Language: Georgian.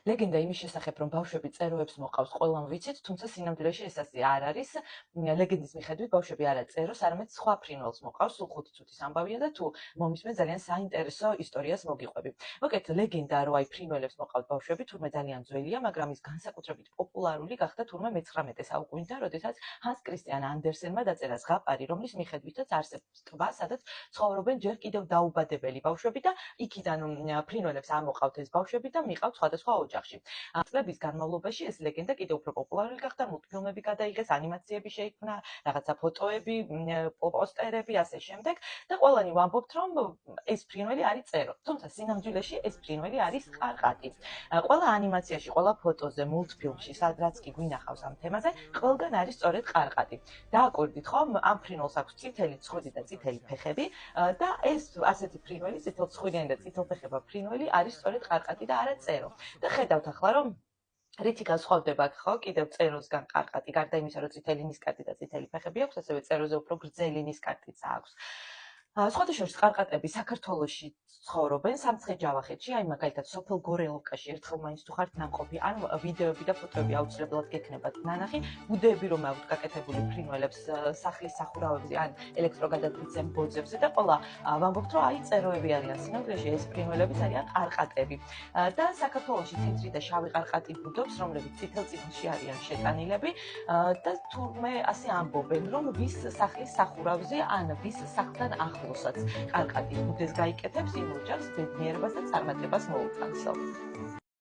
ლეგენდა იმის შესახებ, რომ ბავშვები წეროებს მოყავს, ყველამ ვიცით, თუმცა სინამდვილეში ეს ასე არ არის. ლეგენდის მიხედვით ბავშვები არა წეროს, არამედ სხვა ფრინველს მოყავს, სულ 5 წუთის ამბავია და თუ მომისმენ ძალიან საინტერესო ისტორიას მოგიყვები. მოკეთ, ლეგენდა რომ აი ფრინველებს მოყავთ ბავშვები, თურმე ძალიან ძველია, მაგრამ ის განსაკუთრებით პოპულარული გახდა თურმე მე-19 საუკუნიდან, როდესაც ჰანს კრისტიან ანდერსენმა დაწერა ზღაპარი, რომლის მიხედვითაც არსებობს ტბა, სადაც ცხოვრობენ ჯერ კიდევ დაუბადებელი ბავშვები და იქიდან ფრინველებს ამოყავთ ეს ბავშვები და მიყავთ სხვადასხვა ოჯახში. წლების განმავლობაში ეს ლეგენდა კიდევ უფრო პოპულარული გახდა, მულტფილმები გადაიღეს, ანიმაციები შეიქმნა, რაღაცა ფოტოები, პოსტერები, ასე შემდეგ და ყველანი ვამბობთ, რომ ეს ფრინველი არის წერო. თუმცა სინამდვილეში ეს ფრინველი არის ყარყატი. ყველა ანიმაციაში, ყველა ფოტოზე, მულტფილმში, სადაც კი გვინახავს ამ თემაზე, ყველგან არის სწორედ ყარყატი. დააკვირდით ხომ, ამ ფრინველს აქვს წითელი ცხვირი და წითელი ფეხები და ეს ასეთი ფრინველი, წითელცხვირიანი და წითელფეხება ფრინველი არის სწორედ ყარყატი და არა წერო. და ხედავთ ახლა რომ რითი განსხვავდება ხო კიდევ წეროსგან ყარყატი, გარდა იმისა, რომ წითელი ნისკარტი და წითელი ფეხები აქვს, ასევე წეროზე უფრო გრძელი ნისკარტიც აქვს. სხვათა შორის ყარყატები საქართველოში ცხოვრობენ სამცხე-ჯავახეთში, აი მაგალითად სოფელ გორელოვკაში ერთხელ მაინც თუ ხართ ნამყოფი, ან ვიდეოები და ფოტოები აუცილებლად გექნებათ ნანახი, ბუდეები რომ აქვთ გაკეთებული ფრინველებს სახლის სახურავებზე ან ელექტროგადაცემ ბოძებზე და ყველა ვამბობთ, რომ აი წეროები არიან, სინამდვილეში ეს ფრინველებიც არიან ყარყატები. და საქართველოში თეთრი და შავი ყარყატი ბუდობს, რომლებიც წითელ-წითელში არიან შეტანილები და თურმე ასე ამბობენ, რომ ვის სახლის სახურავზე ან ვის სახლთან ახლოსაც ყარყატი ბუდეს გაიკეთებს, იმ ოჯახს ბედნიერებას და წარმატებას მოუტანს.